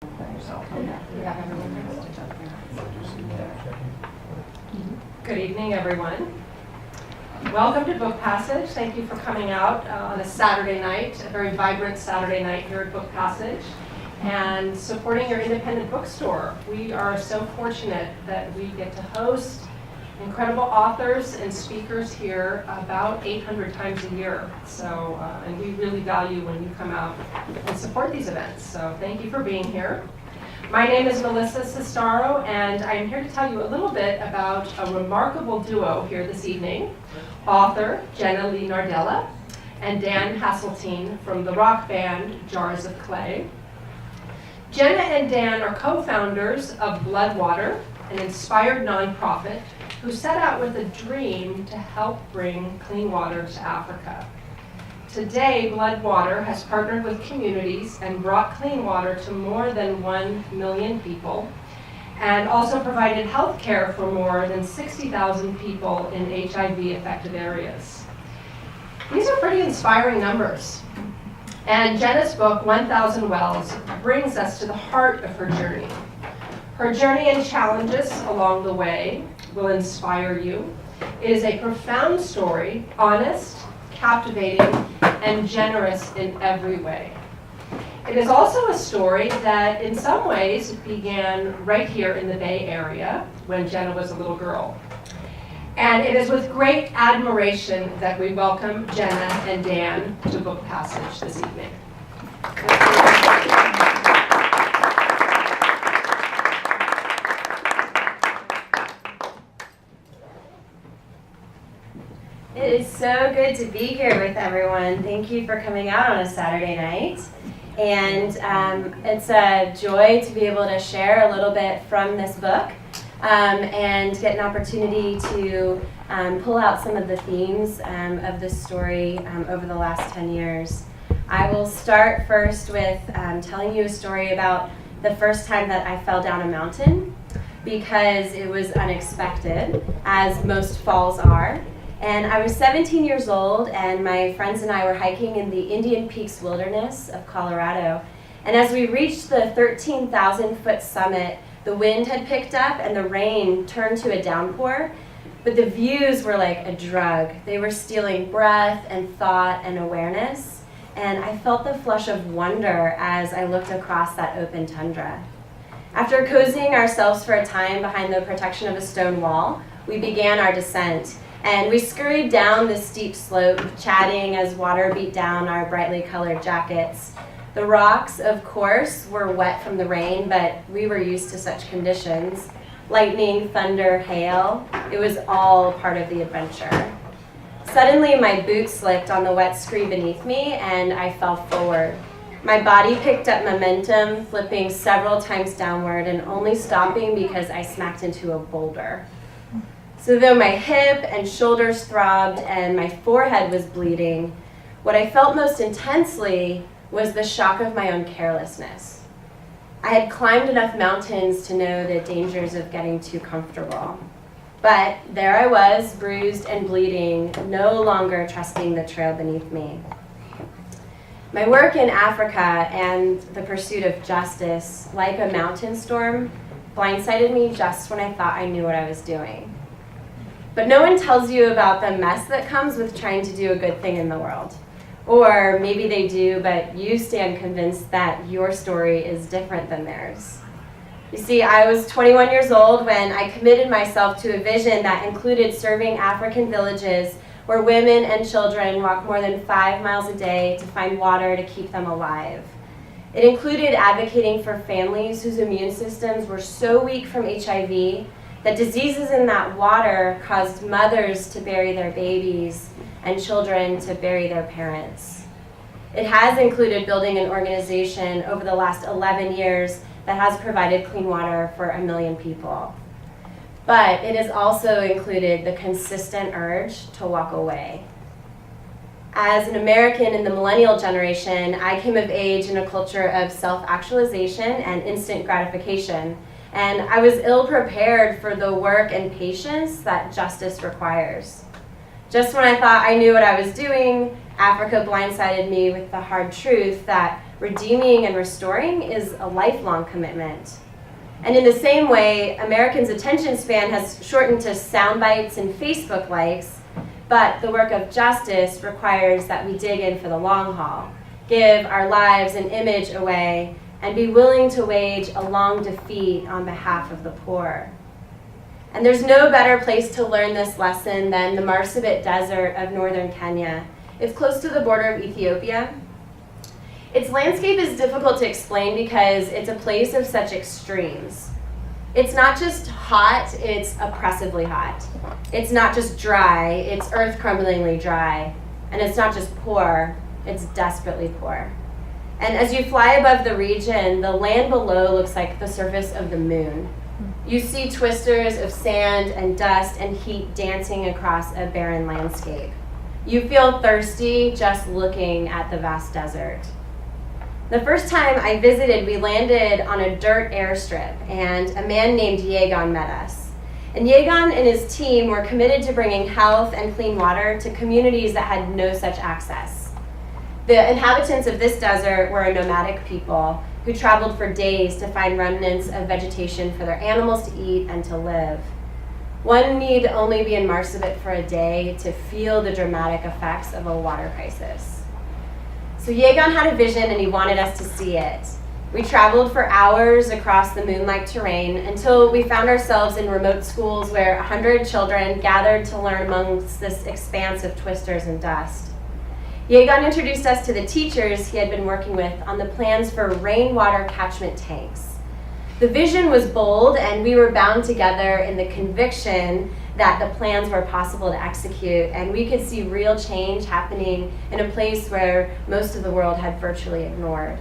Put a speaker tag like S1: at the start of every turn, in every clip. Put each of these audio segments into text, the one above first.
S1: Good evening, everyone. Welcome to Book Passage. Thank you for coming out on a Saturday night, a very vibrant Saturday night here at Book Passage, and supporting your independent bookstore. We are so fortunate that we get to host incredible authors and speakers here about 800 times a year. So, and we really value when you come out and support these events. So thank you for being here. My name is Melissa Sestaro, and I am here to tell you a little bit about a remarkable duo here this evening, author Jena Lee Nardella and Dan Haseltine from the rock band Jars of Clay. Jena and Dan are co-founders of Bloodwater, an inspired nonprofit who set out with a dream to help bring clean water to Africa. Today, Bloodwater has partnered with communities and brought clean water to more than 1 million people, and also provided health care for more than 60,000 people in HIV-affected areas. These are pretty inspiring numbers. And Jena's book, 1,000 Wells, brings us to the heart of her journey. Her journey and challenges along the way will inspire you. It is a profound story, honest, captivating, and generous in every way. It is also a story that in some ways began right here in the Bay Area when Jena was a little girl. And it is with great admiration that we welcome Jena and Dan to Book Passage this evening.
S2: It is so good to be here with everyone. Thank you for coming out on a Saturday night. And it's a joy to be able to share a little bit from this book and get an opportunity to pull out some of the themes of this story over the last 10 years. I will start first with telling you a story about the first time that I fell down a mountain, because it was unexpected, as most falls are. And I was 17 years old, and my friends and I were hiking in the Indian Peaks wilderness of Colorado. And as we reached the 13,000-foot summit, the wind had picked up and the rain turned to a downpour. But the views were like a drug. They were stealing breath and thought and awareness. And I felt the flush of wonder as I looked across that open tundra. After cozying ourselves for a time behind the protection of a stone wall, we began our descent. And we scurried down the steep slope, chatting as water beat down our brightly colored jackets. The rocks, of course, were wet from the rain, but we were used to such conditions. Lightning, thunder, hail, it was all part of the adventure. Suddenly, my boot slipped on the wet scree beneath me, and I fell forward. My body picked up momentum, flipping several times downward and only stopping because I smacked into a boulder. So though my hip and shoulders throbbed and my forehead was bleeding, what I felt most intensely was the shock of my own carelessness. I had climbed enough mountains to know the dangers of getting too comfortable. But there I was, bruised and bleeding, no longer trusting the trail beneath me. My work in Africa and the pursuit of justice, like a mountain storm, blindsided me just when I thought I knew what I was doing. But no one tells you about the mess that comes with trying to do a good thing in the world. Or maybe they do, but you stand convinced that your story is different than theirs. You see, I was 21 years old when I committed myself to a vision that included serving African villages where women and children walk more than 5 miles a day to find water to keep them alive. It included advocating for families whose immune systems were so weak from HIV that diseases in that water caused mothers to bury their babies and children to bury their parents. It has included building an organization over the last 11 years that has provided clean water for 1 million people. But it has also included the consistent urge to walk away. As an American in the millennial generation, I came of age in a culture of self-actualization and instant gratification. And I was ill-prepared for the work and patience that justice requires. Just when I thought I knew what I was doing, Africa blindsided me with the hard truth that redeeming and restoring is a lifelong commitment. And in the same way, Americans' attention span has shortened to sound bites and Facebook likes, but the work of justice requires that we dig in for the long haul, give our lives and image away, and be willing to wage a long defeat on behalf of the poor. And there's no better place to learn this lesson than the Marsabit Desert of northern Kenya. It's close to the border of Ethiopia. Its landscape is difficult to explain because it's a place of such extremes. It's not just hot, it's oppressively hot. It's not just dry, it's earth-crumblingly dry. And it's not just poor, it's desperately poor. And as you fly above the region, the land below looks like the surface of the moon. You see twisters of sand and dust and heat dancing across a barren landscape. You feel thirsty just looking at the vast desert. The first time I visited, we landed on a dirt airstrip, and a man named Yegon met us. And Yegon and his team were committed to bringing health and clean water to communities that had no such access. The inhabitants of this desert were a nomadic people who traveled for days to find remnants of vegetation for their animals to eat and to live. One need only be in Marsabit for a day to feel the dramatic effects of a water crisis. So Yegon had a vision and he wanted us to see it. We traveled for hours across the moonlight terrain until we found ourselves in remote schools where 100 children gathered to learn amongst this expanse of twisters and dust. Yegon introduced us to the teachers he had been working with on the plans for rainwater catchment tanks. The vision was bold, and we were bound together in the conviction that the plans were possible to execute, and we could see real change happening in a place where most of the world had virtually ignored.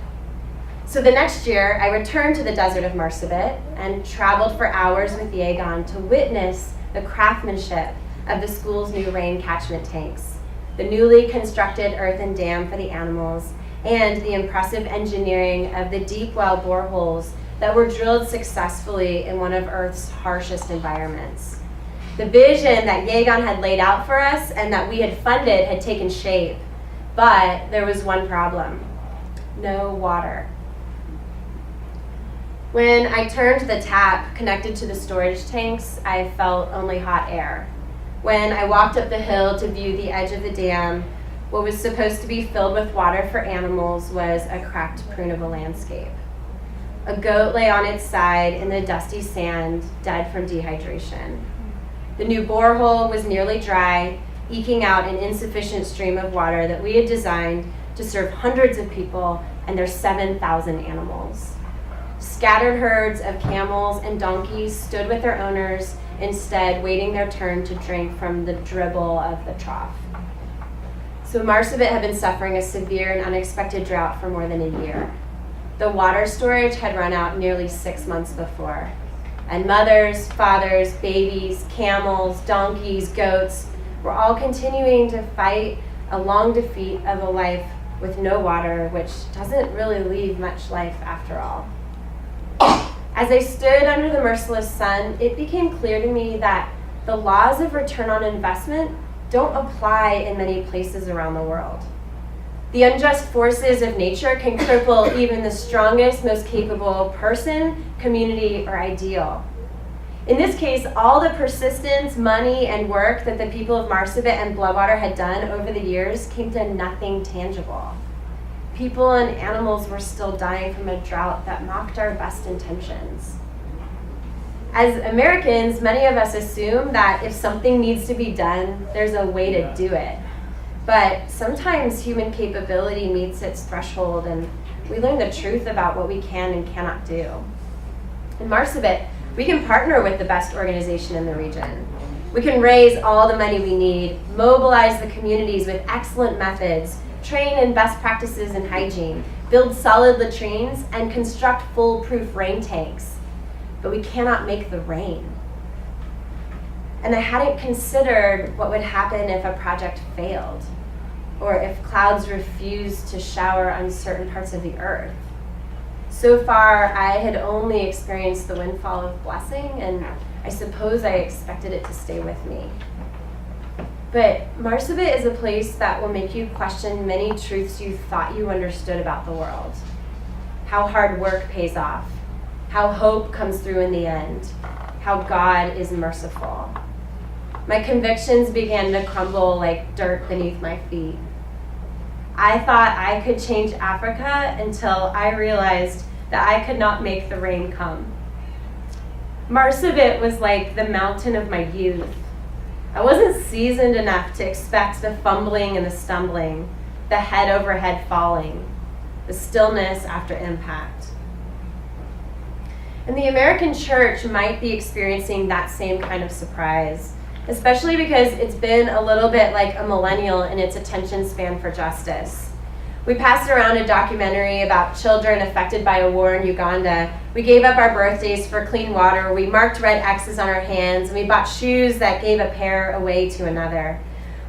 S2: So the next year, I returned to the desert of Marsabit and traveled for hours with Yegon to witness the craftsmanship of the school's new rain catchment tanks, the newly constructed earthen dam for the animals, and the impressive engineering of the deep well boreholes that were drilled successfully in one of Earth's harshest environments. The vision that Yegon had laid out for us and that we had funded had taken shape, but there was one problem: no water. When I turned the tap connected to the storage tanks, I felt only hot air. When I walked up the hill to view the edge of the dam, what was supposed to be filled with water for animals was a cracked prune of a landscape. A goat lay on its side in the dusty sand, dead from dehydration. The new borehole was nearly dry, eking out an insufficient stream of water that we had designed to serve hundreds of people and their 7,000 animals. Scattered herds of camels and donkeys stood with their owners, instead waiting their turn to drink from the dribble of the trough. So Marsabit had been suffering a severe and unexpected drought for more than a year. The water storage had run out nearly 6 months before, and mothers, fathers, babies, camels, donkeys, goats were all continuing to fight a long defeat of a life with no water, which doesn't really leave much life after all. As I stood under the merciless sun, it became clear to me that the laws of return on investment don't apply in many places around the world. The unjust forces of nature can cripple even the strongest, most capable person, community, or ideal. In this case, all the persistence, money, and work that the people of Marsabit and Bloodwater had done over the years came to nothing tangible. People and animals were still dying from a drought that mocked our best intentions. As Americans, many of us assume that if something needs to be done, there's a way to do it. But sometimes human capability meets its threshold, and we learn the truth about what we can and cannot do. In Marsabit, we can partner with the best organization in the region. We can raise all the money we need, mobilize the communities with excellent methods, train in best practices in hygiene, build solid latrines, and construct foolproof rain tanks. But we cannot make the rain. And I hadn't considered what would happen if a project failed, or if clouds refused to shower on certain parts of the earth. So far, I had only experienced the windfall of blessing, and I suppose I expected it to stay with me. But Marsabit is a place that will make you question many truths you thought you understood about the world. How hard work pays off, how hope comes through in the end, how God is merciful. My convictions began to crumble like dirt beneath my feet. I thought I could change Africa until I realized that I could not make the rain come. Marsabit was like the mountain of my youth. I wasn't seasoned enough to expect the fumbling and the stumbling, the head over head falling, the stillness after impact. And the American church might be experiencing that same kind of surprise, especially because it's been a little bit like a millennial in its attention span for justice. We passed around a documentary about children affected by a war in Uganda. We gave up our birthdays for clean water. We marked red X's on our hands, and we bought shoes that gave a pair away to another.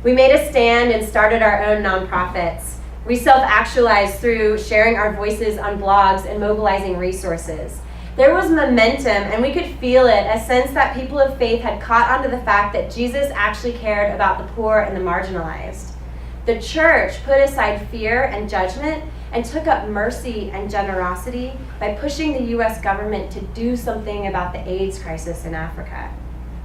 S2: We made a stand and started our own nonprofits. We self-actualized through sharing our voices on blogs and mobilizing resources. There was momentum, and we could feel it, a sense that people of faith had caught onto the fact that Jesus actually cared about the poor and the marginalized. The church put aside fear and judgment and took up mercy and generosity by pushing the U.S. government to do something about the AIDS crisis in Africa.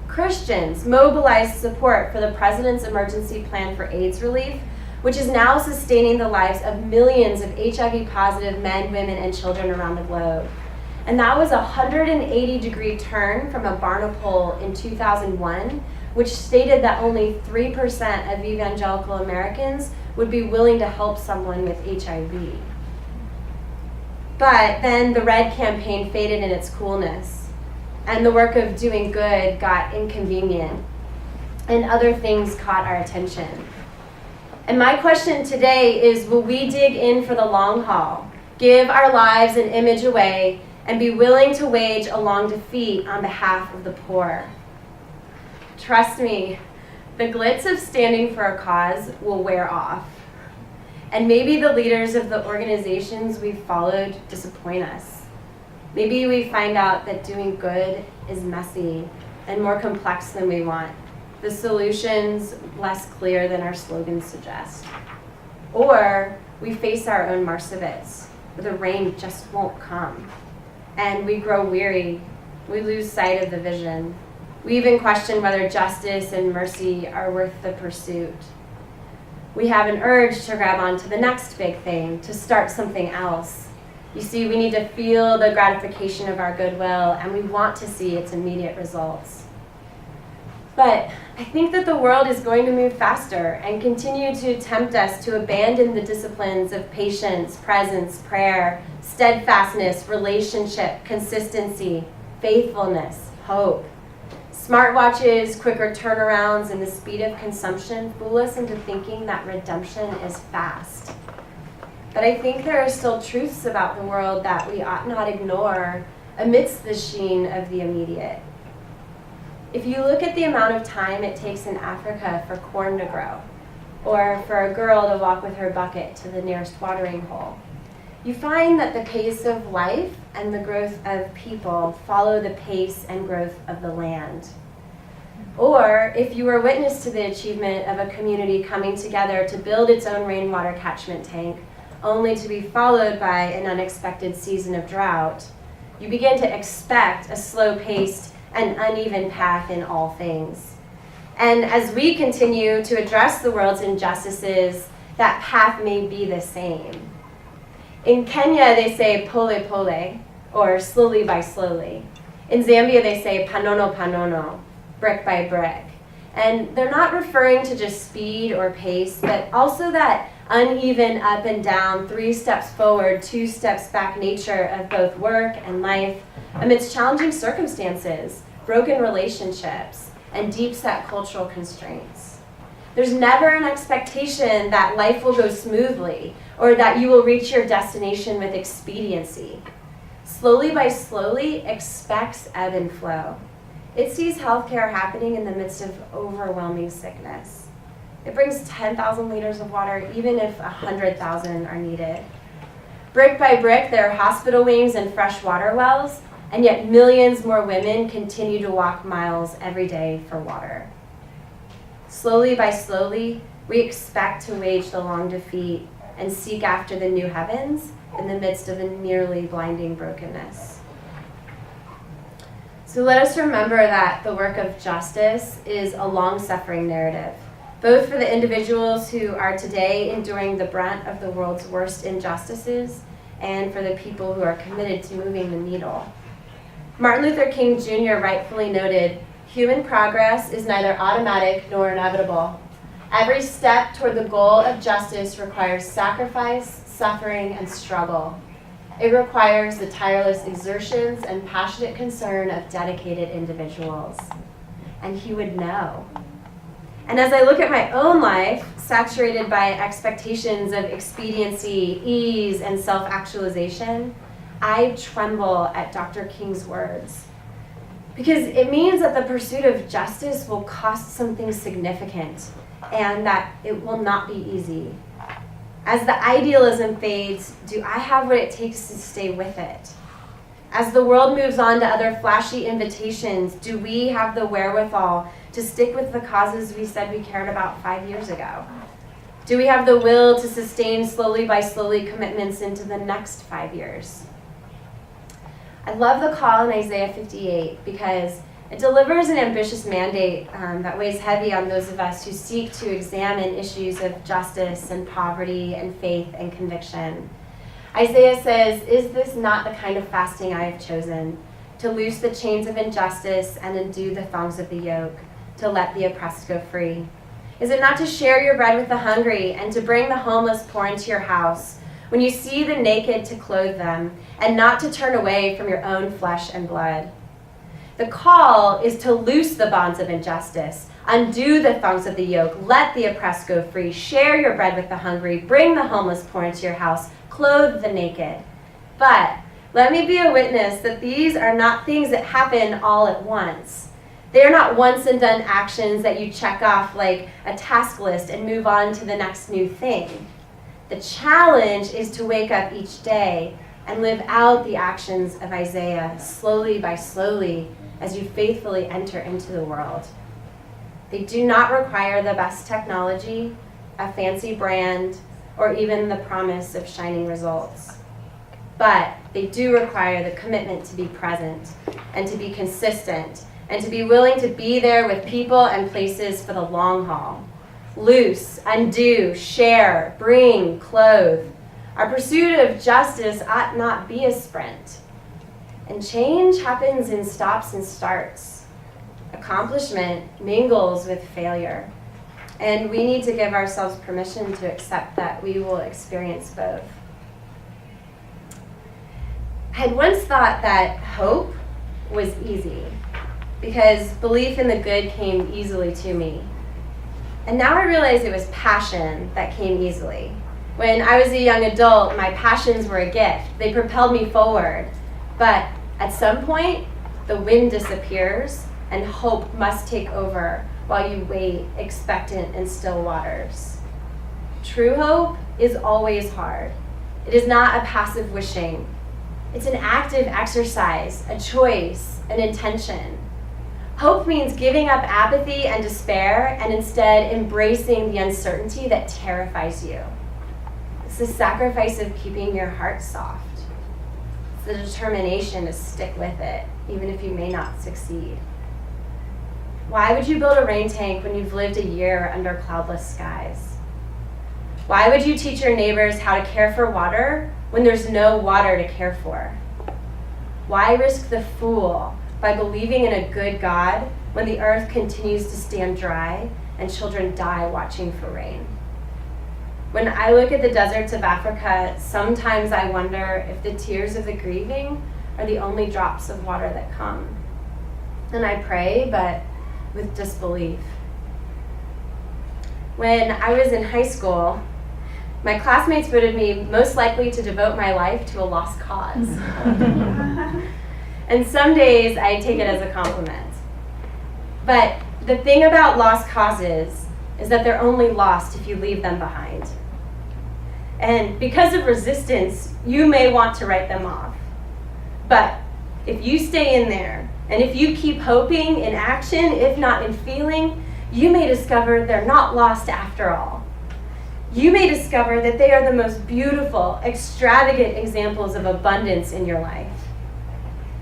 S2: Christians mobilized support for the President's Emergency Plan for AIDS Relief, which is now sustaining the lives of millions of HIV-positive men, women, and children around the globe. And that was a 180-degree turn from a Barna poll in 2001, which stated that only 3% of evangelical Americans would be willing to help someone with HIV. But then the Red campaign faded in its coolness, and the work of doing good got inconvenient, and other things caught our attention. And my question today is, will we dig in for the long haul, give our lives and image away, and be willing to wage a long defeat on behalf of the poor? Trust me, the glitz of standing for a cause will wear off. And maybe the leaders of the organizations we've followed disappoint us. Maybe we find out that doing good is messy and more complex than we want. The solutions less clear than our slogans suggest. Or we face our own Marsabits, where the rain just won't come. And we grow weary. We lose sight of the vision. We even question whether justice and mercy are worth the pursuit. We have an urge to grab onto the next big thing, to start something else. You see, we need to feel the gratification of our goodwill, and we want to see its immediate results. But I think that the world is going to move faster and continue to tempt us to abandon the disciplines of patience, presence, prayer, steadfastness, relationship, consistency, faithfulness, hope. Smartwatches, quicker turnarounds, and the speed of consumption fool us into thinking that redemption is fast. But I think there are still truths about the world that we ought not ignore amidst the sheen of the immediate. If you look at the amount of time it takes in Africa for corn to grow, or for a girl to walk with her bucket to the nearest watering hole, you find that the pace of life and the growth of people follow the pace and growth of the land. Or if you were witness to the achievement of a community coming together to build its own rainwater catchment tank, only to be followed by an unexpected season of drought, you begin to expect a slow-paced and uneven path in all things. And as we continue to address the world's injustices, that path may be the same. In Kenya, they say pole pole, or slowly by slowly. In Zambia, they say panono panono, brick by brick. And they're not referring to just speed or pace, but also that uneven up and down, 3 steps forward, 2 steps back nature of both work and life amidst challenging circumstances, broken relationships, and deep-set cultural constraints. There's never an expectation that life will go smoothly or that you will reach your destination with expediency. Slowly by slowly expects ebb and flow. It sees healthcare happening in the midst of overwhelming sickness. It brings 10,000 liters of water even if 100,000 are needed. Brick by brick, there are hospital wings and fresh water wells, and yet millions more women continue to walk miles every day for water. Slowly by slowly, we expect to wage the long defeat and seek after the new heavens in the midst of a nearly blinding brokenness. So let us remember that the work of justice is a long-suffering narrative, both for the individuals who are today enduring the brunt of the world's worst injustices and for the people who are committed to moving the needle. Martin Luther King Jr. rightfully noted, "Human progress is neither automatic nor inevitable. Every step toward the goal of justice requires sacrifice, suffering, and struggle. It requires the tireless exertions and passionate concern of dedicated individuals." And he would know. And as I look at my own life, saturated by expectations of expediency, ease, and self-actualization, I tremble at Dr. King's words. Because it means that the pursuit of justice will cost something significant, and that it will not be easy. As the idealism fades, do I have what it takes to stay with it? As the world moves on to other flashy invitations, do we have the wherewithal to stick with the causes we said we cared about 5 years ago? Do we have the will to sustain slowly by slowly commitments into the next 5 years? I love the call in Isaiah 58 because it delivers an ambitious mandate that weighs heavy on those of us who seek to examine issues of justice and poverty and faith and conviction. Isaiah says, "Is this not the kind of fasting I have chosen? To loose the chains of injustice and undo the thongs of the yoke, to let the oppressed go free? Is it not to share your bread with the hungry and to bring the homeless poor into your house? When you see the naked, to clothe them, and not to turn away from your own flesh and blood." The call is to loose the bonds of injustice, undo the thongs of the yoke, let the oppressed go free, share your bread with the hungry, bring the homeless poor into your house, clothe the naked. But let me be a witness that these are not things that happen all at once. They are not once and done actions that you check off like a task list and move on to the next new thing. The challenge is to wake up each day and live out the actions of Isaiah slowly by slowly as you faithfully enter into the world. They do not require the best technology, a fancy brand, or even the promise of shining results. But they do require the commitment to be present and to be consistent and to be willing to be there with people and places for the long haul. Loose, undo, share, bring, clothe. Our pursuit of justice ought not be a sprint. And change happens in stops and starts. Accomplishment mingles with failure. And we need to give ourselves permission to accept that we will experience both. I had once thought that hope was easy because belief in the good came easily to me. And now I realize it was passion that came easily. When I was a young adult, my passions were a gift. They propelled me forward. But at some point, the wind disappears and hope must take over while you wait, expectant in still waters. True hope is always hard. It is not a passive wishing. It's an active exercise, a choice, an intention. Hope means giving up apathy and despair and instead embracing the uncertainty that terrifies you. It's the sacrifice of keeping your heart soft. It's the determination to stick with it, even if you may not succeed. Why would you build a rain tank when you've lived a year under cloudless skies? Why would you teach your neighbors how to care for water when there's no water to care for? Why risk the fool by believing in a good God when the earth continues to stand dry and children die watching for rain? When I look at the deserts of Africa, sometimes I wonder if the tears of the grieving are the only drops of water that come. And I pray, but with disbelief. When I was in high school, my classmates voted me most likely to devote my life to a lost cause. And some days I take it as a compliment. But the thing about lost causes is that they're only lost if you leave them behind. And because of resistance, you may want to write them off. But if you stay in there, and if you keep hoping in action, if not in feeling, you may discover they're not lost after all. You may discover that they are the most beautiful, extravagant examples of abundance in your life.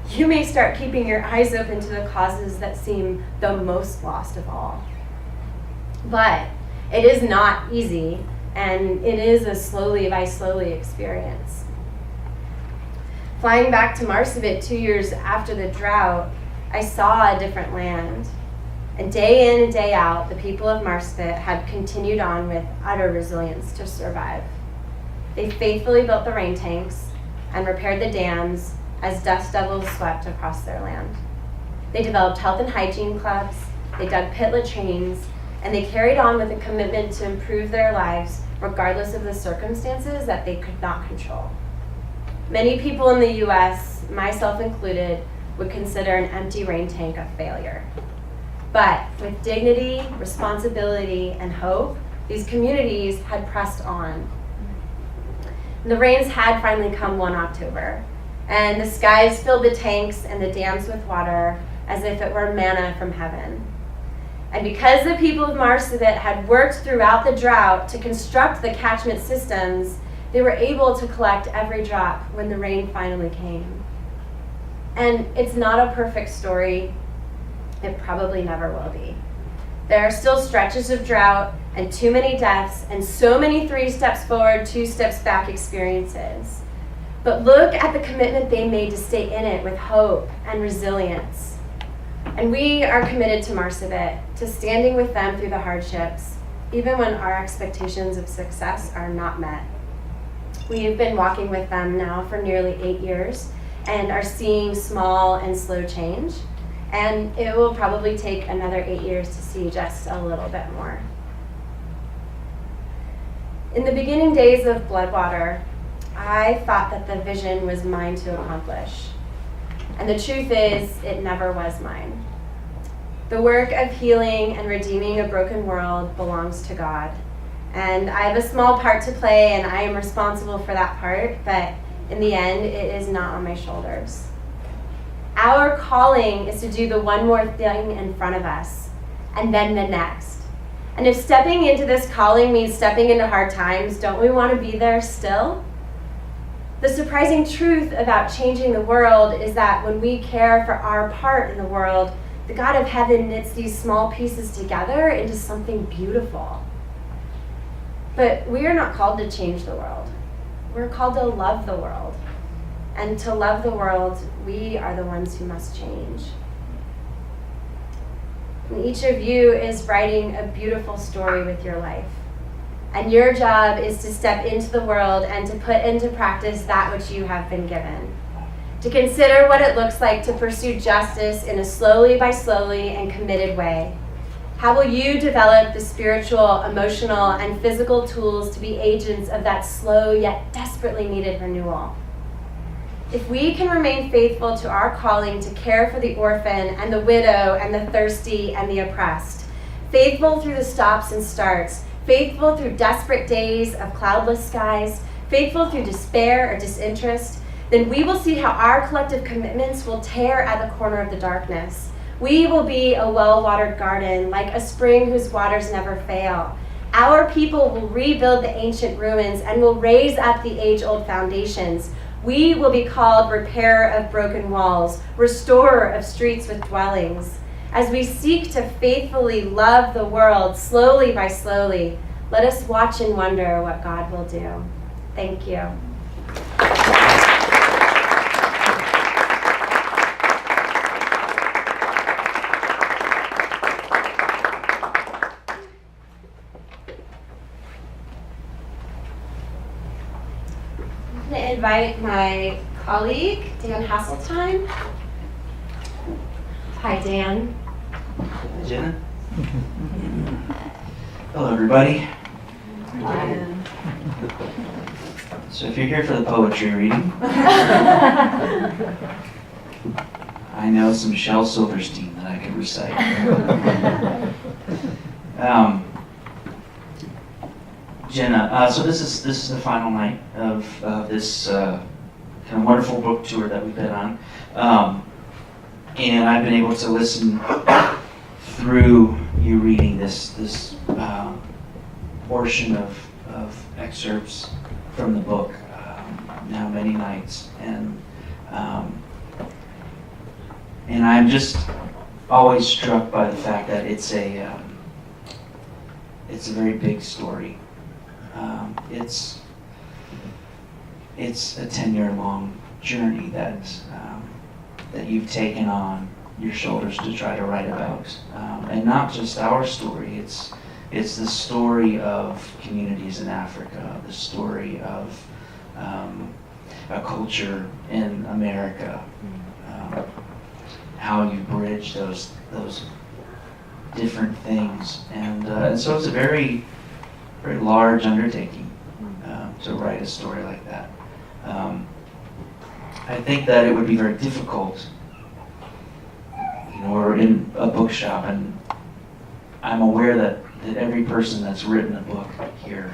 S2: You may start keeping your eyes open to the causes that seem the most lost of all. But it is not easy, and it is a slowly by slowly experience. Flying back to Marsabit 2 years after the drought, I saw a different land. And day in and day out, the people of Marsabit had continued on with utter resilience to survive. They faithfully built the rain tanks and repaired the dams as dust devils swept across their land. They developed health and hygiene clubs, they dug pit latrines, and they carried on with a commitment to improve their lives regardless of the circumstances that they could not control. Many people in the US, myself included, would consider an empty rain tank a failure. But with dignity, responsibility, and hope, these communities had pressed on. And the rains had finally come one October, and the skies filled the tanks and the dams with water as if it were manna from heaven. And because the people of Marsabit had worked throughout the drought to construct the catchment systems, they were able to collect every drop when the rain finally came. And it's not a perfect story. It probably never will be. There are still stretches of drought and too many deaths and so many 3 steps forward, 2 steps back experiences. But look at the commitment they made to stay in it with hope and resilience. And we are committed to Marsabit, to standing with them through the hardships, even when our expectations of success are not met. We have been walking with them now for nearly 8 years and are seeing small and slow change. And it will probably take another 8 years to see just a little bit more. In the beginning days of Bloodwater, I thought that the vision was mine to accomplish. And the truth is, it never was mine. The work of healing and redeeming a broken world belongs to God. And I have a small part to play, and I am responsible for that part, but in the end, it is not on my shoulders. Our calling is to do the one more thing in front of us, and then the next. And if stepping into this calling means stepping into hard times, don't we want to be there still? The surprising truth about changing the world is that when we care for our part in the world, the God of heaven knits these small pieces together into something beautiful. But we are not called to change the world. We're called to love the world. And to love the world, we are the ones who must change. And each of you is writing a beautiful story with your life. And your job is to step into the world and to put into practice that which you have been given. To consider what it looks like to pursue justice in a slowly by slowly and committed way. How will you develop the spiritual, emotional, and physical tools to be agents of that slow yet desperately needed renewal? If we can remain faithful to our calling to care for the orphan and the widow and the thirsty and the oppressed, faithful through the stops and starts, faithful through desperate days of cloudless skies, faithful through despair or disinterest, then we will see how our collective commitments will tear at the corner of the darkness. We will be a well-watered garden, like a spring whose waters never fail. Our people will rebuild the ancient ruins and will raise up the age-old foundations. We will be called repairer of broken walls, restorer of streets with dwellings. As we seek to faithfully love the world slowly by slowly, let us watch and wonder what God will do. Thank you. I'm going to invite my colleague, Dan Haseltine. Hi, Dan.
S3: Hi, Jena. Hello, everybody.
S2: Hi.
S3: So if you're here for the poetry reading, I know some Shel Silverstein that I could recite. Jena, so this is the final night of this kind of wonderful book tour that we've been on. And I've been able to listen through you reading this portion of excerpts from the book now many nights, and I'm just always struck by the fact that it's a very big story. It's a 10-year long journey that you've taken on your shoulders to try to write about, and not just our story. It's the story of communities in Africa, the story of a culture in America, how you bridge those different things, and so it's a very, very large undertaking to write a story like that. I think that it would be very difficult. We're in a bookshop, and I'm aware that every person that's written a book here,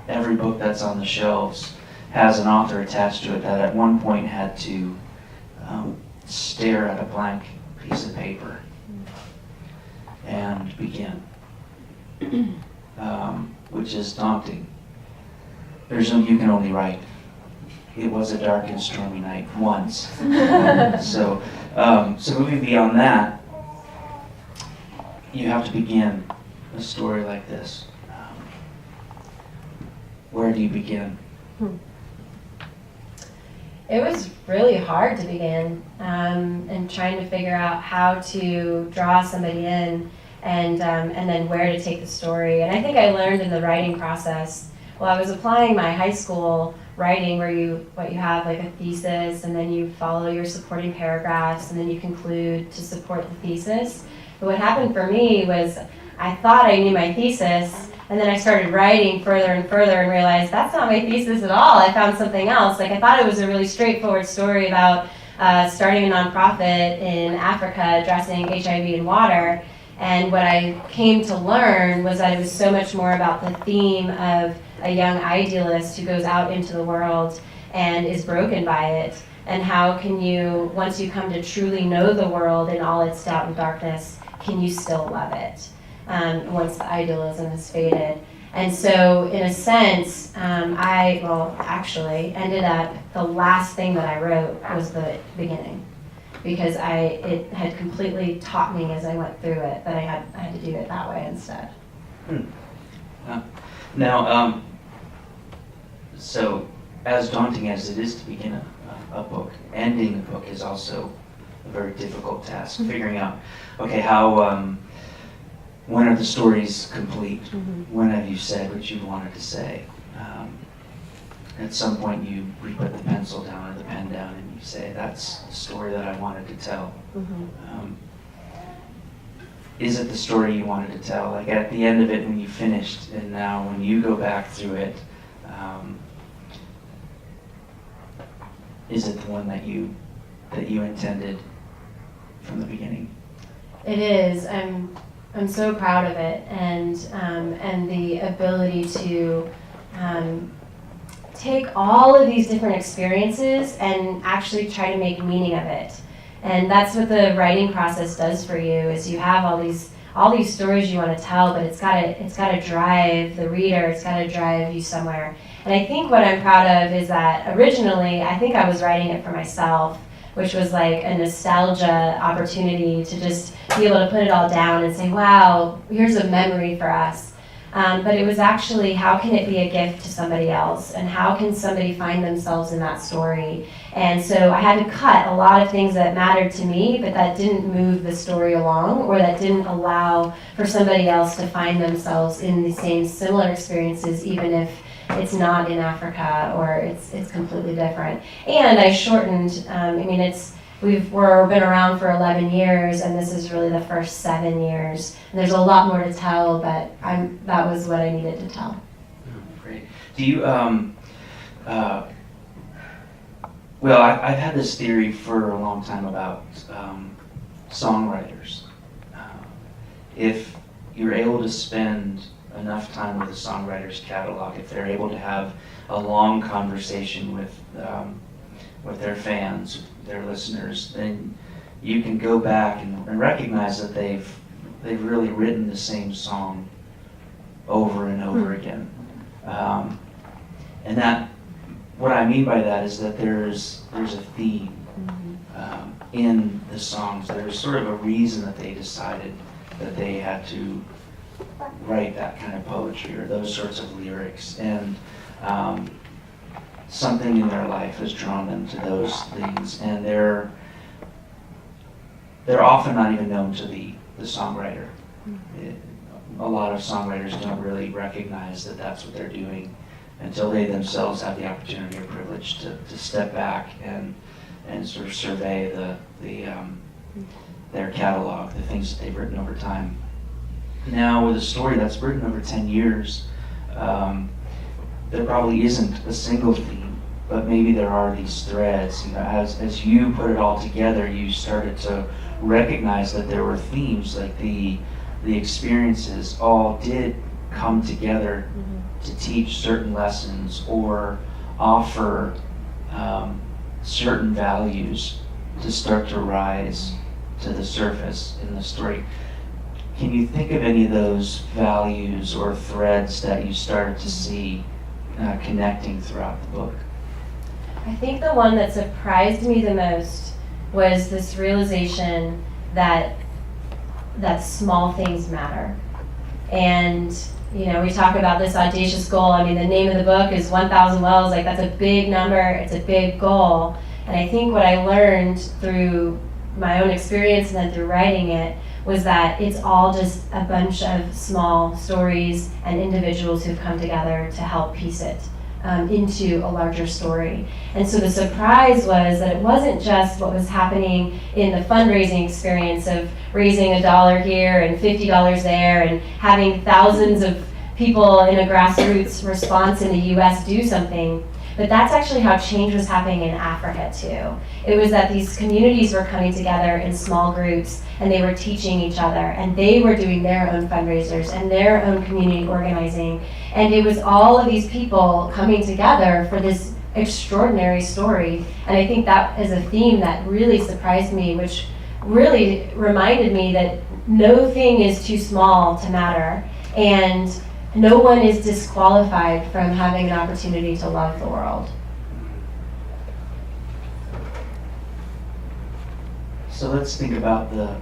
S3: every book that's on the shelves has an author attached to it that at one point had to stare at a blank piece of paper and begin, which is daunting. You can only write. It was a dark and stormy night once. So moving beyond that, you have to begin a story like this. Where do you begin?
S2: It was really hard to begin, and trying to figure out how to draw somebody in, and then where to take the story. And I think I learned in the writing process. Well, I was applying my high school writing, where you have like a thesis, and then you follow your supporting paragraphs, and then you conclude to support the thesis. But what happened for me was I thought I knew my thesis, and then I started writing further and further and realized that's not my thesis at all. I found something else. Like, I thought it was a really straightforward story about starting a nonprofit in Africa addressing HIV in water. And what I came to learn was that it was so much more about the theme of a young idealist who goes out into the world and is broken by it. And how can you, once you come to truly know the world in all its doubt and darkness, can you still love it once the idealism has faded? And so, in a sense, actually ended up, the last thing that I wrote was the beginning, because it had completely taught me as I went through it that I had to do it that way instead.
S3: Now, so as daunting as it is to begin a book, ending a book is also a very difficult task. Figuring out, okay, how, when are the stories complete? When have you said what you wanted to say? At some point you put the pencil down or the pen down and you say, that's the story that I wanted to tell. Is it the story you wanted to tell? Like, at the end of it, when you finished, and now when you go back through it, is it the one that you intended from the beginning?
S2: It is. I'm so proud of it, and the ability to take all of these different experiences and actually try to make meaning of it. And that's what the writing process does for you, is you have all these stories you want to tell, but it's gotta drive the reader, it's gotta drive you somewhere. And I think what I'm proud of is that originally I think I was writing it for myself, which was like a nostalgia opportunity to just be able to put it all down and say, wow, here's a memory for us. But it was actually, how can it be a gift to somebody else? And how can somebody find themselves in that story? And so I had to cut a lot of things that mattered to me, but that didn't move the story along, or that didn't allow for somebody else to find themselves in the same similar experiences, even if it's not in Africa or it's completely different. And I shortened, we've been around for 11 years, and this is really the first 7 years. And there's a lot more to tell, but that was what I needed to tell.
S3: Great. Do you, well, I've had this theory for a long time about songwriters. If you're able to spend enough time with a songwriter's catalog, if they're able to have a long conversation with their fans, their listeners, then you can go back and recognize that they've they've really written the same song over and over again. And that, what I mean by that is that there's a theme in the songs. There's sort of a reason that they decided that they had to write that kind of poetry or those sorts of lyrics. And something in their life has drawn them to those things. And they're often not even known to the songwriter. A lot of songwriters don't really recognize that that's what they're doing until they themselves have the opportunity or privilege to step back and sort of survey their catalog, the things that they've written over time. Now, with a story that's written over 10 years, there probably isn't a single theme, but maybe there are these threads. As you put it all together, you started to recognize that there were themes, like the experiences all did come together to teach certain lessons or offer certain values to start to rise to the surface in the story. Can you think of any of those values or threads that you started to see connecting throughout the book?
S2: I think the one that surprised me the most was this realization that small things matter. And we talk about this audacious goal. I mean, the name of the book is 1,000 Wells. Like, that's a big number. It's a big goal. And I think what I learned through my own experience and then through writing it was that it's all just a bunch of small stories and individuals who've come together to help piece it into a larger story. And so the surprise was that it wasn't just what was happening in the fundraising experience of raising $1 here and $50 there and having thousands of people in a grassroots response in the US do something, but that's actually how change was happening in Africa too. It was that these communities were coming together in small groups and they were teaching each other and they were doing their own fundraisers and their own community organizing. And it was all of these people coming together for this extraordinary story. And I think that is a theme that really surprised me, which really reminded me that no thing is too small to matter. And no one is disqualified from having an opportunity to love the world.
S3: So let's think about the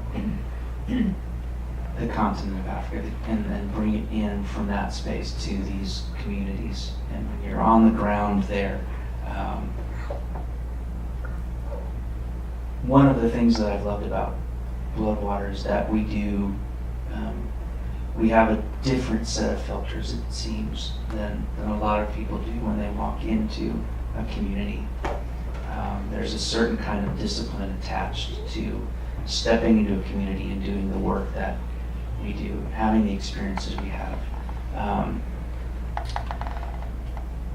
S3: continent of Africa and then bring it in from that space to these communities. And when you're on the ground there, one of the things that I've loved about Bloodwater is that we have a different set of filters, it seems, than a lot of people do when they walk into a community. There's a certain kind of discipline attached to stepping into a community and doing the work that we do, having the experiences we have.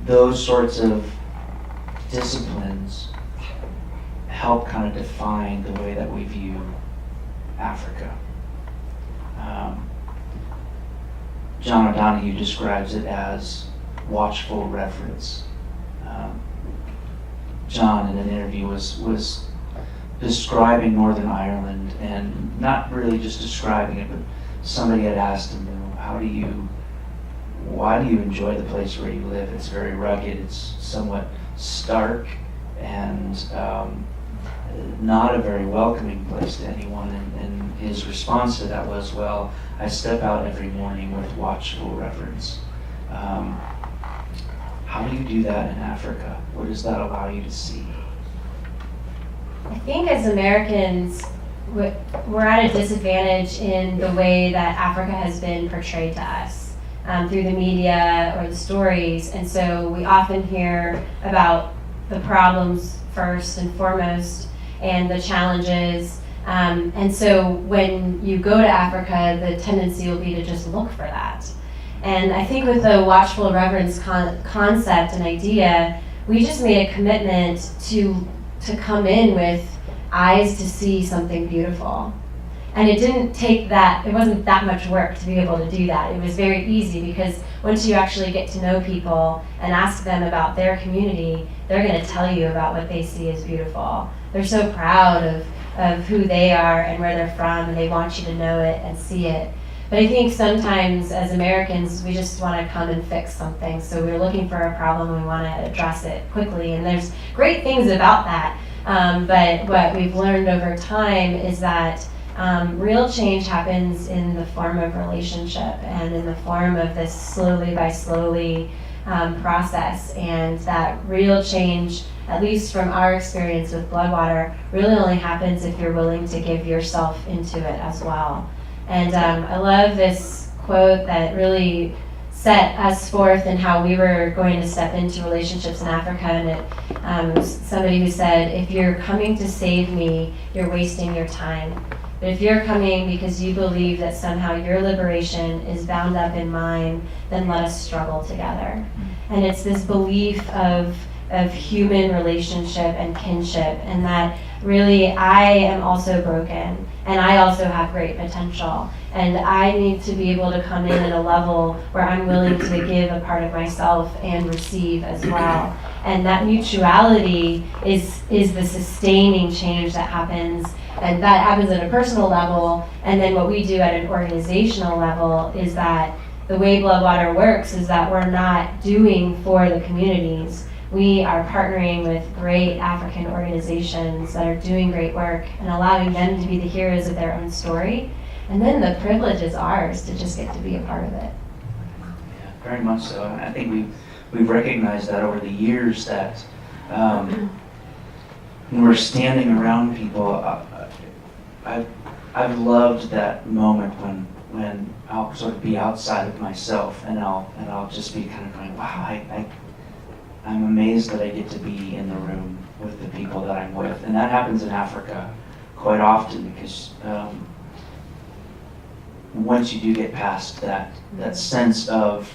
S3: Those sorts of disciplines help kind of define the way that we view Africa. John O'Donohue describes it as watchful reverence. John, in an interview, was describing Northern Ireland, and not really just describing it, but somebody had asked him, why do you enjoy the place where you live? It's very rugged, it's somewhat stark, and not a very welcoming place to anyone. And his response to that was, well, I step out every morning with watchful reverence. How do you do that in Africa? What does that allow you to see?
S2: I think as Americans, we're at a disadvantage in the way that Africa has been portrayed to us through the media or the stories. And so we often hear about the problems first and foremost and the challenges. And so when you go to Africa, the tendency will be to just look for that. And I think with the watchful reverence concept and idea, we just made a commitment to come in with eyes to see something beautiful. And it wasn't that much work to be able to do that. It was very easy because once you actually get to know people and ask them about their community, they're going to tell you about what they see as beautiful. They're so proud of who they are and where they're from, and they want you to know it and see it. But I think sometimes as Americans, we just want to come and fix something. So we're looking for a problem and we want to address it quickly. And there's great things about that. But what we've learned over time is that real change happens in the form of relationship and in the form of this slowly by slowly process. And that real change, at least from our experience with Bloodwater, really only happens if you're willing to give yourself into it as well. And I love this quote that really set us forth in how we were going to step into relationships in Africa. And it was somebody who said, if you're coming to save me, you're wasting your time. But if you're coming because you believe that somehow your liberation is bound up in mine, then let us struggle together. And it's this belief of human relationship and kinship, and that really I am also broken and I also have great potential, and I need to be able to come in at a level where I'm willing to give a part of myself and receive as well. And that mutuality is the sustaining change that happens, and that happens at a personal level. And then what we do at an organizational level is that the way Bloodwater works is that we're not doing for the communities. We are partnering with great African organizations that are doing great work and allowing them to be the heroes of their own story. And then the privilege is ours to just get to be a part of it.
S3: Yeah, very much so. I think we've recognized that over the years that when we're standing around people, I've loved that moment when I'll sort of be outside of myself and I'll just be kind of going, wow, I'm amazed that I get to be in the room with the people that I'm with. And that happens in Africa quite often because once you do get past that sense of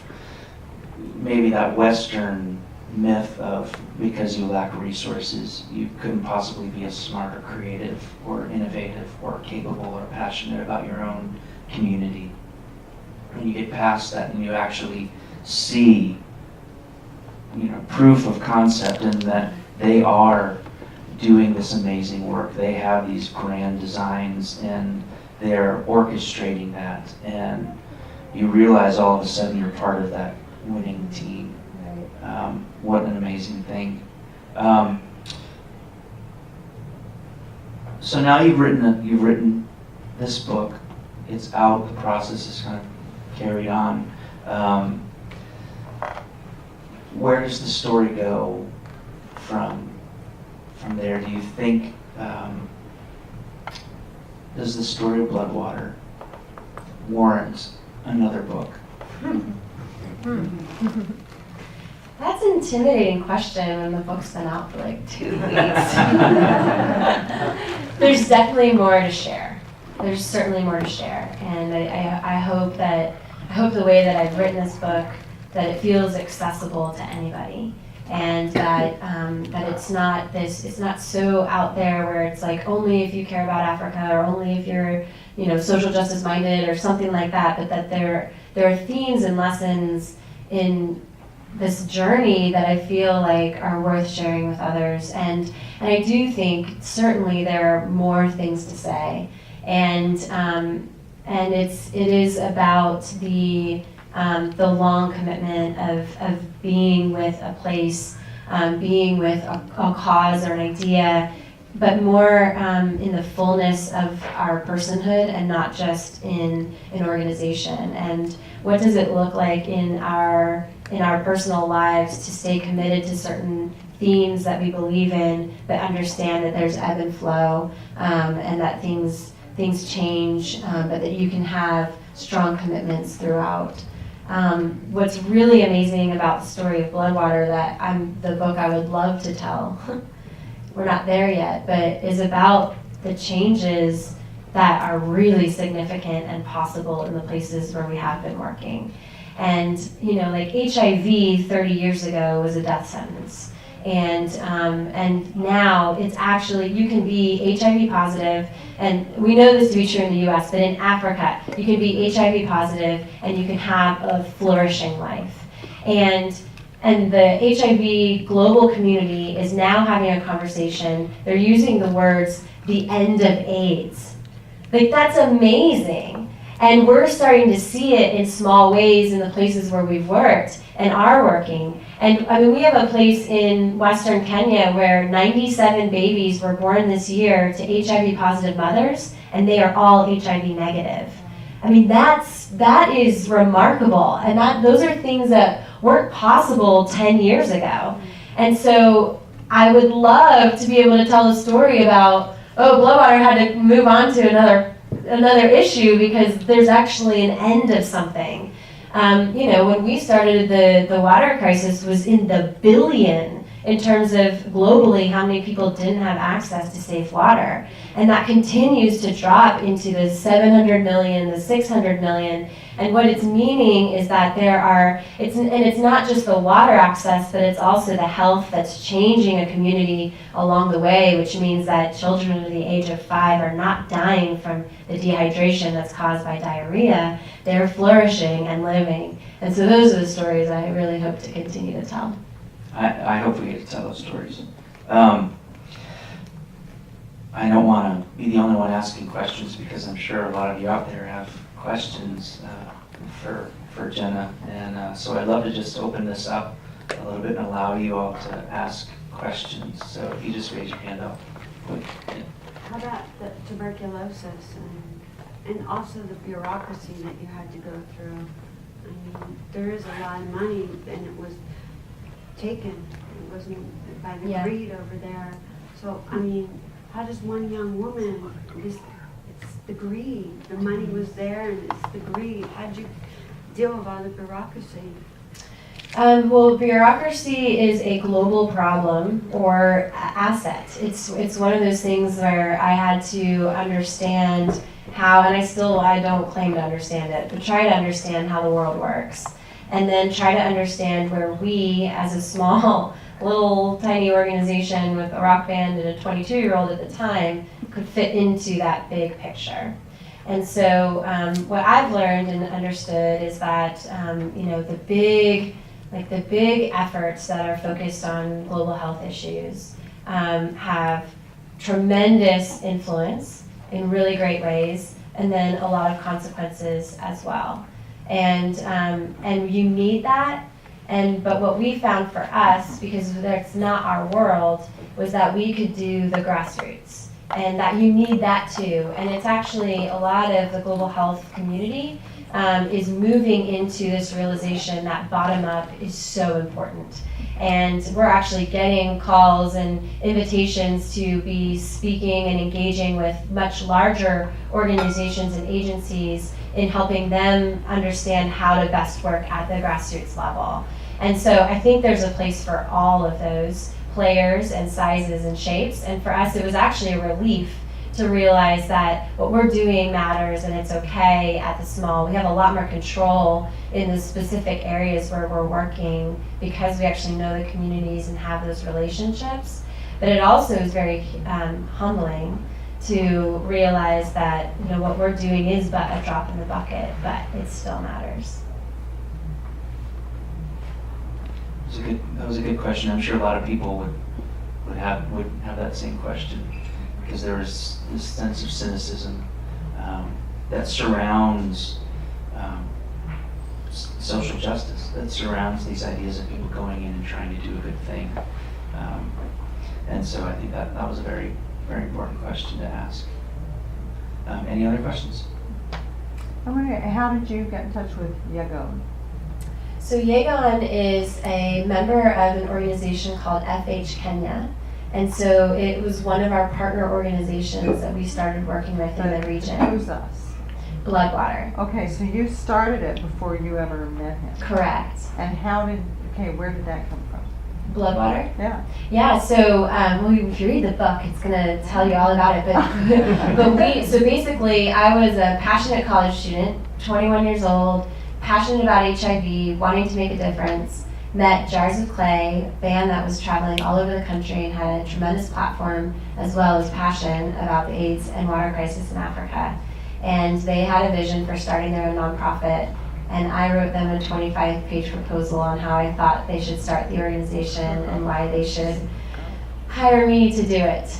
S3: maybe that Western myth of because you lack resources, you couldn't possibly be as smart or creative or innovative or capable or passionate about your own community. And you get past that and you actually see proof of concept in that they are doing this amazing work. They have these grand designs and they're orchestrating that, and you realize all of a sudden you're part of that winning team. What an amazing thing. So now you've written this book. It's out. The process is kind of carried on. Where does the story go from there? Do you think, does the story of Bloodwater warrant another book?
S2: That's an intimidating question when the book's been out for like 2 weeks. There's definitely more to share. There's certainly more to share, and I hope the way that I've written this book, that it feels accessible to anybody, and that it's not so out there where it's like only if you care about Africa or only if you're social justice minded or something like that, but that there are themes and lessons in this journey that I feel like are worth sharing with others, and I do think certainly there are more things to say, and it is about the long commitment of being with a place, being with a cause or an idea, but more in the fullness of our personhood and not just in an organization. And what does it look like in our personal lives to stay committed to certain themes that we believe in, but understand that there's ebb and flow, and that things change, but that you can have strong commitments throughout. What's really amazing about the story of Bloodwater, the book I would love to tell, we're not there yet, but is about the changes that are really significant and possible in the places where we have been working. And like HIV 30 years ago was a death sentence. And now it's actually, you can be HIV positive, and we know this to be true in the US, but in Africa, you can be HIV positive and you can have a flourishing life. And the HIV global community is now having a conversation. They're using the words the end of AIDS. Like, that's amazing. And we're starting to see it in small ways in the places where we've worked and are working. And I mean, we have a place in Western Kenya where 97 babies were born this year to HIV positive mothers, and they are all HIV negative. I mean, that is remarkable. And those are things that weren't possible 10 years ago. And so I would love to be able to tell a story about, oh, bloodwater had to move on to another issue because there's actually an end of something. When we started, the water crisis was in the billion in terms of globally how many people didn't have access to safe water. And that continues to drop into the 700 million, the 600 million. And what it's meaning is that it's not just the water access, but it's also the health that's changing a community along the way, which means that children under the age of 5 are not dying from the dehydration that's caused by diarrhea. They're flourishing and living. And so those are the stories I really hope to continue to tell.
S3: I hope we get to tell those stories. I don't want to be the only one asking questions because I'm sure a lot of you out there have questions for Jena. And so I'd love to just open this up a little bit and allow you all to ask questions. So if you just raise your hand up.
S4: How about the tuberculosis and also the bureaucracy that you had to go through? I mean, there is a lot of money and it was taken. It wasn't by the greed over there. So, I mean, how does one young woman, it's the greed. The money was there and it's the greed. How did you deal with all the bureaucracy?
S2: Well, bureaucracy is a global problem or asset. It's one of those things where I had to understand how, and I don't claim to understand it, but try to understand how the world works. And then try to understand where we, as a small, little, tiny organization with a rock band and a 22-year-old at the time, could fit into that big picture. And so what I've learned and understood is that, the big efforts that are focused on global health issues have tremendous influence in really great ways, and then a lot of consequences as well. And you need that. But what we found for us, because that's not our world, was that we could do the grassroots, and that you need that too. And it's actually a lot of the global health community is moving into this realization that bottom up is so important. And we're actually getting calls and invitations to be speaking and engaging with much larger organizations and agencies in helping them understand how to best work at the grassroots level. And so I think there's a place for all of those players and sizes and shapes. And for us, it was actually a relief to realize that what we're doing matters and it's okay at the small. We have a lot more control in the specific areas where we're working because we actually know the communities and have those relationships. But it also is very humbling to realize that what we're doing is but a drop in the bucket, but it still matters.
S3: That was a good question. I'm sure a lot of people would have that same question, because there is this sense of cynicism that surrounds social justice, that surrounds these ideas of people going in and trying to do a good thing. And so I think that was a very, very important question to ask. Any other questions?
S5: I wonder, how did you get in touch with Yegon?
S2: So Yegon is a member of an organization called FH Kenya. And so it was one of our partner organizations that we started working with in the region.
S5: Who's us?
S2: Bloodwater.
S5: Okay, so you started it before you ever met him.
S2: Correct.
S5: And where did that come from?
S2: Bloodwater?
S5: Yeah.
S2: Yeah, so if you read the book, it's going to tell you all about it. So basically, I was a passionate college student, 21 years old, passionate about HIV, wanting to make a difference. Met Jars of Clay, a band that was traveling all over the country and had a tremendous platform as well as passion about the AIDS and water crisis in Africa. And they had a vision for starting their own nonprofit, and I wrote them a 25-page proposal on how I thought they should start the organization and why they should hire me to do it.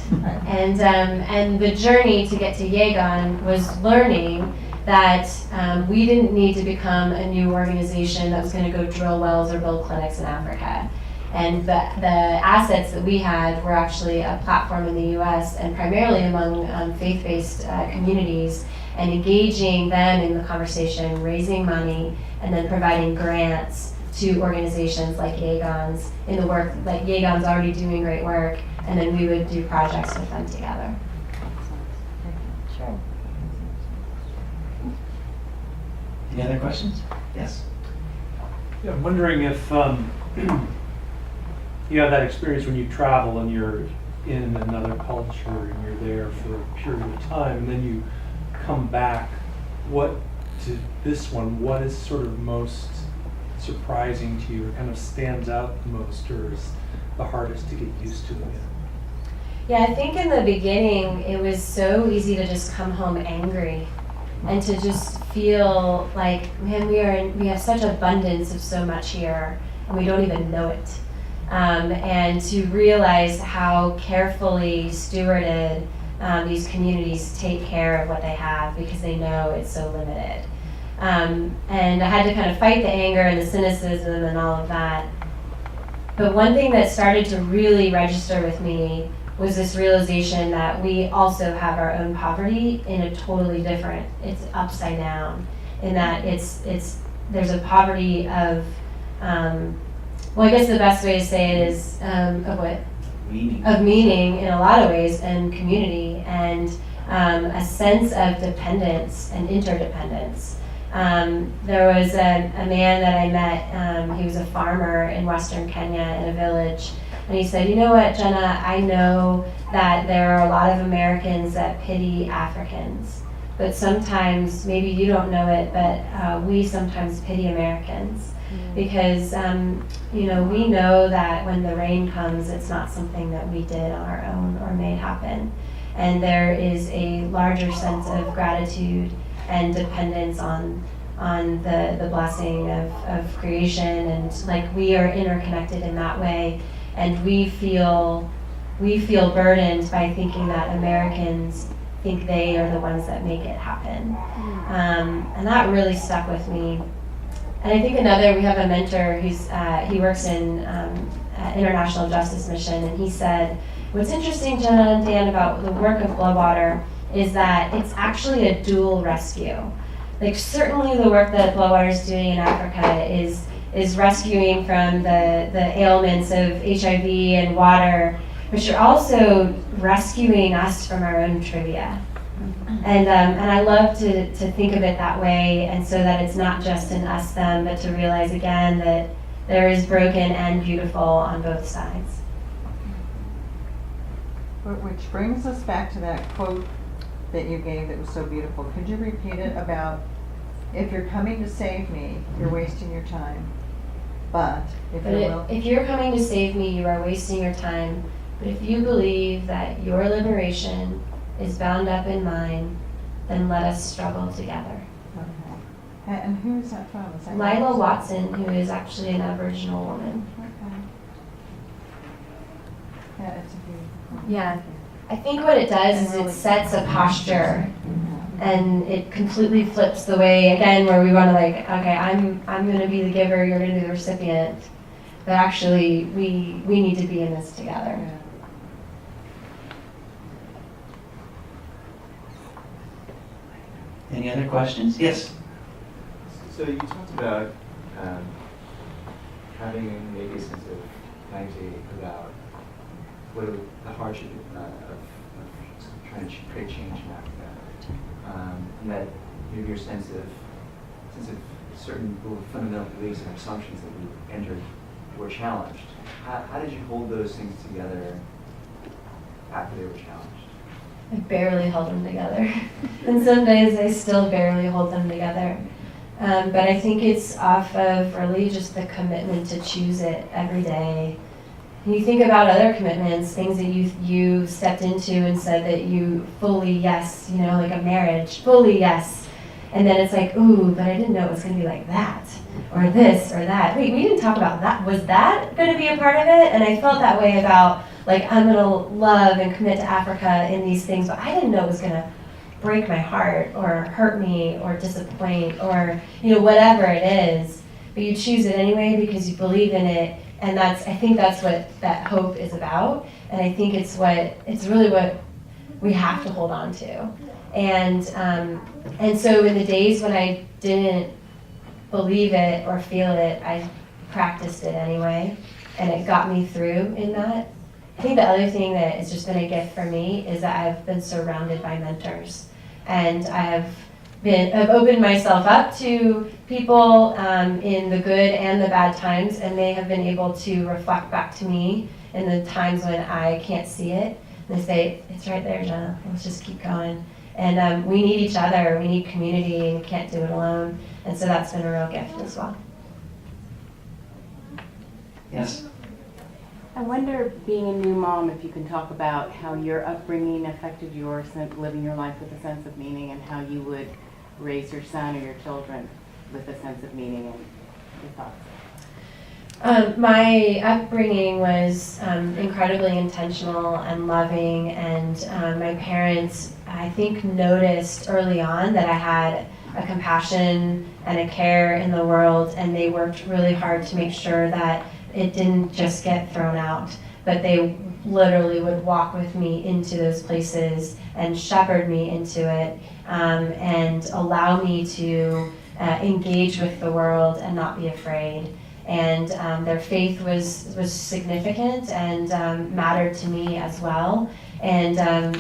S2: And the journey to get to Yegon was learning that we didn't need to become a new organization that was going to go drill wells or build clinics in Africa. And the assets that we had were actually a platform in the US and primarily among faith-based communities, and engaging them in the conversation, raising money, and then providing grants to organizations like Yegon's in the work, like Yegon's already doing great work, and then we would do projects with them together. Sure.
S3: Any other questions? Yes.
S6: Yeah, I'm wondering if you have that experience when you travel and you're in another culture and you're there for a period of time, and then you come back. What is sort of most surprising to you, or kind of stands out the most, or is the hardest to get used to again?
S2: Yeah, I think in the beginning it was so easy to just come home angry and to just feel like, man, we have such abundance of so much here and we don't even know it. And to realize how carefully stewarded these communities take care of what they have because they know it's so limited. And I had to kind of fight the anger and the cynicism and all of that. But one thing that started to really register with me was this realization that we also have our own poverty in a totally different, it's upside down, in that there's a poverty of, well, I guess the best way to say it is of what?
S3: Meaning.
S2: Of meaning in a lot of ways, and community, and a sense of dependence and interdependence. There was a man that I met, he was a farmer in Western Kenya in a village, and he said, you know what, Jena, I know that there are a lot of Americans that pity Africans, but sometimes, maybe you don't know it, but we sometimes pity Americans. Because, we know that when the rain comes, it's not something that we did on our own or made happen. And there is a larger sense of gratitude and dependence on the blessing of creation, and like we are interconnected in that way. And we feel burdened by thinking that Americans think they are the ones that make it happen. And that really stuck with me. And I think we have a mentor he works in International Justice Mission, and he said, what's interesting, Jena and Dan, about the work of Bloodwater is that it's actually a dual rescue. Like, certainly the work that Bloodwater is doing in Africa is rescuing from the ailments of HIV and water, but you're also rescuing us from our own trivia. And I love to think of it that way, and so that it's not just an us them, but to realize again that there is broken and beautiful on both sides.
S5: Which brings us back to that quote that you gave that was so beautiful. Could you repeat it about, if you're coming to save me, you're wasting your time, but
S2: if you're coming to save me, you are wasting your time. But if you believe that your liberation is bound up in mine, then let us struggle together.
S5: Okay. And who is that from? Is that
S2: Lila Watson, who is actually an Aboriginal woman.
S5: Okay. Yeah, it's a beautiful.
S2: Yeah. I think what it does is it sets a posture, and it completely flips the way, again, where we want to like, okay, I'm going to be the giver, you're going to be the recipient. But actually, we need to be in this together.
S5: Yeah.
S3: Any other questions? Yes.
S7: So you talked about having maybe a sense of naivety about what the hardship of trying to create change in Africa, and that maybe your sense of certain fundamental beliefs and assumptions that you entered were challenged. How did you hold those things together after they were challenged?
S2: I barely held them together. And some days I still barely hold them together. But I think it's off of really just the commitment to choose it every day. And you think about other commitments, things that you stepped into and said that you fully yes, like a marriage, fully yes. And then it's like, ooh, but I didn't know it was going to be like that, or this, or that. Wait, we didn't talk about that. Was that going to be a part of it? And I felt that way about like I'm gonna love and commit to Africa in these things, but I didn't know it was gonna break my heart or hurt me or disappoint or whatever it is. But you choose it anyway because you believe in it, and I think that's what that hope is about. And I think it's really what we have to hold on to. And so in the days when I didn't believe it or feel it, I practiced it anyway, and it got me through in that. I think the other thing that has just been a gift for me is that I've been surrounded by mentors, and I've opened myself up to people in the good and the bad times, and they have been able to reflect back to me in the times when I can't see it. They say, it's right there, Jena, let's just keep going. And we need each other, we need community, and we can't do it alone. And so that's been a real gift as well.
S3: Yes?
S8: I wonder, being a new mom, if you can talk about how your upbringing affected your living your life with a sense of meaning, and how you would raise your son or your children with a sense of meaning, and your thoughts.
S2: My upbringing was incredibly intentional and loving, and my parents, I think, noticed early on that I had a compassion and a care in the world, and they worked really hard to make sure that it didn't just get thrown out, but they literally would walk with me into those places and shepherd me into it, and allow me to engage with the world and not be afraid. And their faith was significant and mattered to me as well. And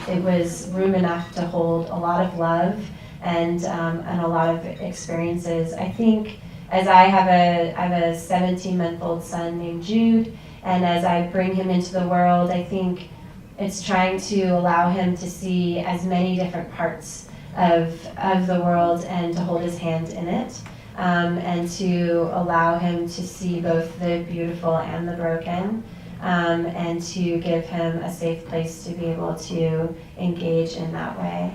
S2: it was room enough to hold a lot of love and a lot of experiences. I think as I have a 17-month-old son named Jude, and as I bring him into the world, I think it's trying to allow him to see as many different parts of the world and to hold his hand in it. And to allow him to see both the beautiful and the broken, and to give him a safe place to be able to engage in that way.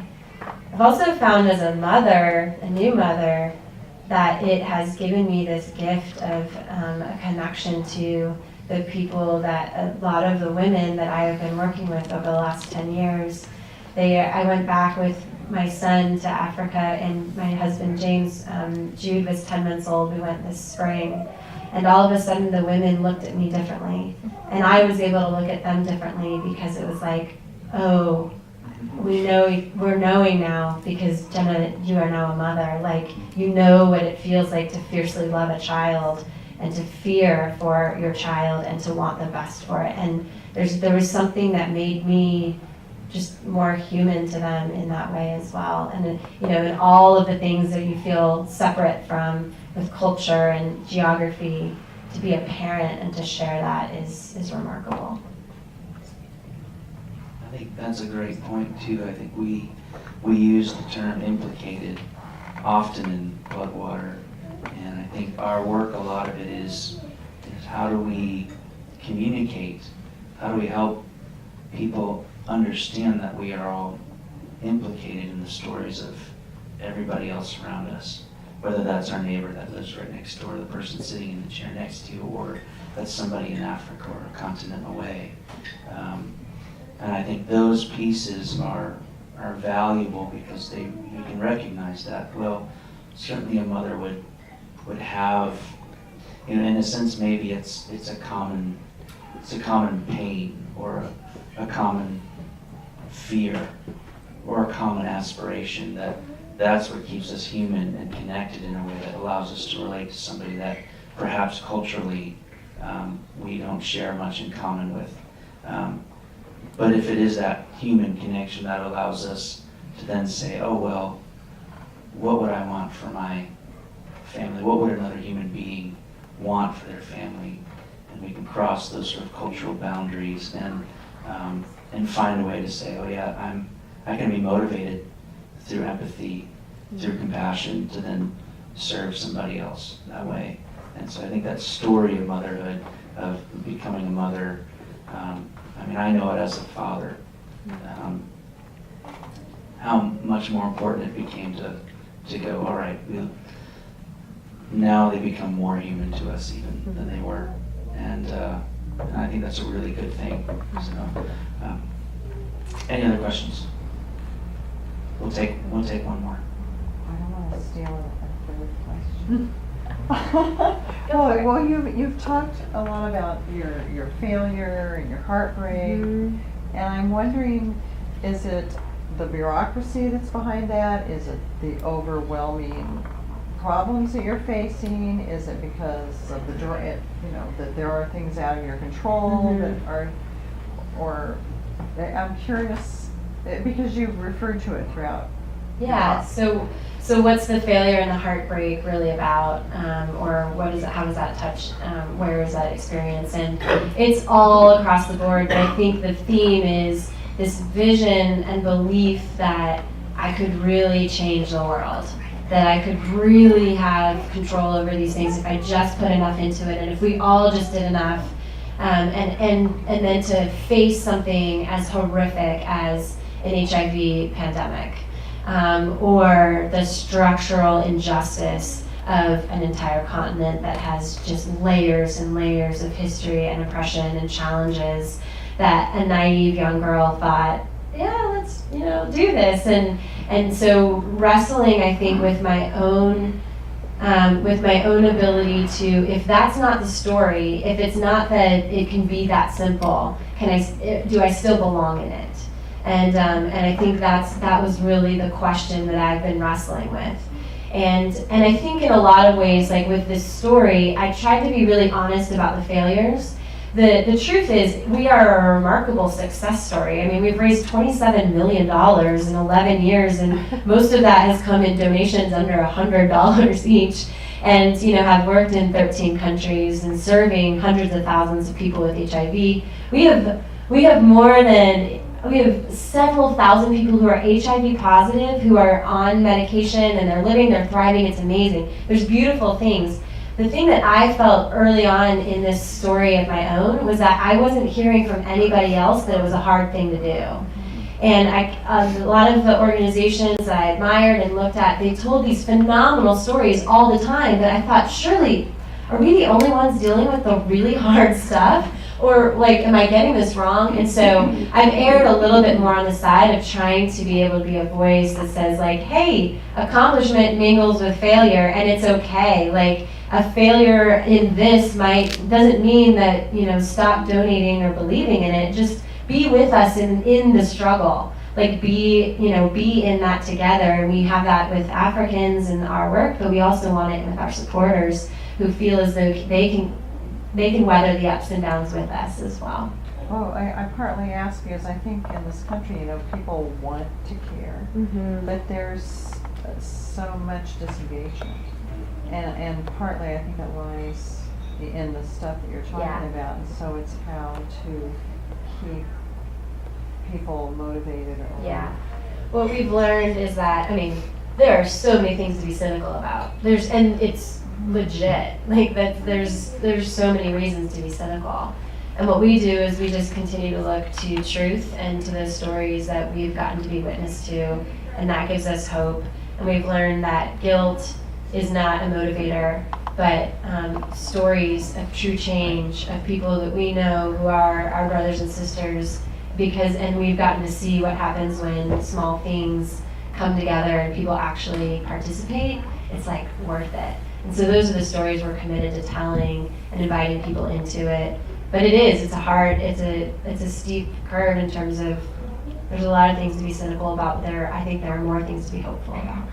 S2: I've also found as a new mother, that it has given me this gift of a connection to the people that a lot of the women that I have been working with over the last 10 years, I went back with my son to Africa, and my husband James, Jude was 10 months old, we went this spring, and all of a sudden the women looked at me differently, and I was able to look at them differently, because it was like, oh, we're knowing now, because Jena, you are now a mother, like, you know what it feels like to fiercely love a child, and to fear for your child, and to want the best for it, and there was something that made me just more human to them in that way as well. And in all of the things that you feel separate from with culture and geography, to be a parent and to share that is remarkable.
S3: I think that's a great point too. I think we use the term implicated often in Bloodwater, and I think our work, a lot of it is how do we communicate, how do we help people understand that we are all implicated in the stories of everybody else around us, whether that's our neighbor that lives right next door, the person sitting in the chair next to you, or that's somebody in Africa or a continent away. And I think those pieces are valuable because you can recognize that. Well, certainly a mother would have, in a sense, maybe it's a common pain, or a common fear, or a common aspiration, that's what keeps us human and connected in a way that allows us to relate to somebody that perhaps culturally we don't share much in common with. But if it is that human connection, that allows us to then say, oh well, what would I want for my family? What would another human being want for their family? And we can cross those sort of cultural boundaries and find a way to say, oh yeah, I can be motivated through empathy, through compassion, to then serve somebody else that way. And so I think that story of motherhood, of becoming a mother, I know it as a father, how much more important it became to go, all right, now they become more human to us even than they were. And And I think that's a really good thing. So, any other questions? We'll take one more.
S5: I don't want to steal a third question. Well, you've talked a lot about your failure and your heartbreak, and I'm wondering, is it the bureaucracy that's behind that? Is it the overwhelming problems that you're facing? Is it because of that there are things out of your control that are, or I'm curious because you've referred to it throughout.
S2: Yeah. So what's the failure and the heartbreak really about, or what is it? How does that touch? Where is that experience? And it's all across the board. But I think the theme is this vision and belief that I could really change the world, that I could really have control over these things if I just put enough into it, and if we all just did enough, and then to face something as horrific as an HIV pandemic, or the structural injustice of an entire continent that has just layers and layers of history and oppression and challenges, that a naive young girl thought, yeah, let's do this, and so wrestling, I think, with my own ability to, if that's not the story, if it's not that it can be that simple, do I still belong in it? And I think that was really the question that I've been wrestling with. And I think in a lot of ways, like with this story, I tried to be really honest about the failures. The truth is, we are a remarkable success story. I mean, we've raised $27 million in 11 years, and most of that has come in donations under $100 each, and have worked in 13 countries and serving hundreds of thousands of people with HIV. We have several thousand people who are HIV positive, who are on medication, and they're living, they're thriving. It's amazing. There's beautiful things. The thing that I felt early on in this story of my own was that I wasn't hearing from anybody else that it was a hard thing to do. And a lot of the organizations that I admired and looked at, they told these phenomenal stories all the time, but I thought, surely, are we the only ones dealing with the really hard stuff? Or am I getting this wrong? And so I've erred a little bit more on the side of trying to be able to be a voice that says, hey, accomplishment mingles with failure, and it's okay. A failure in this doesn't mean that, stop donating or believing in it. Just be with us in the struggle. Be in that together. And we have that with Africans in our work, but we also want it with our supporters who feel as though they can weather the ups and downs with us as well.
S5: Well, I partly ask because I think in this country, people want to care, but there's so much disengagement. And partly I think it lies in the stuff that you're talking about, and so it's how to keep people motivated.
S2: What we've learned is that, there are so many things to be cynical about. And it's legit. There's so many reasons to be cynical. And what we do is we just continue to look to truth and to those stories that we've gotten to be witness to, and that gives us hope. And we've learned that guilt is not a motivator, but stories of true change, of people that we know who are our brothers and sisters, and we've gotten to see what happens when small things come together and people actually participate. It's worth it. And so those are the stories we're committed to telling and inviting people into it. But it's a steep curve in terms of, there's a lot of things to be cynical about, I think there are more things to be hopeful about.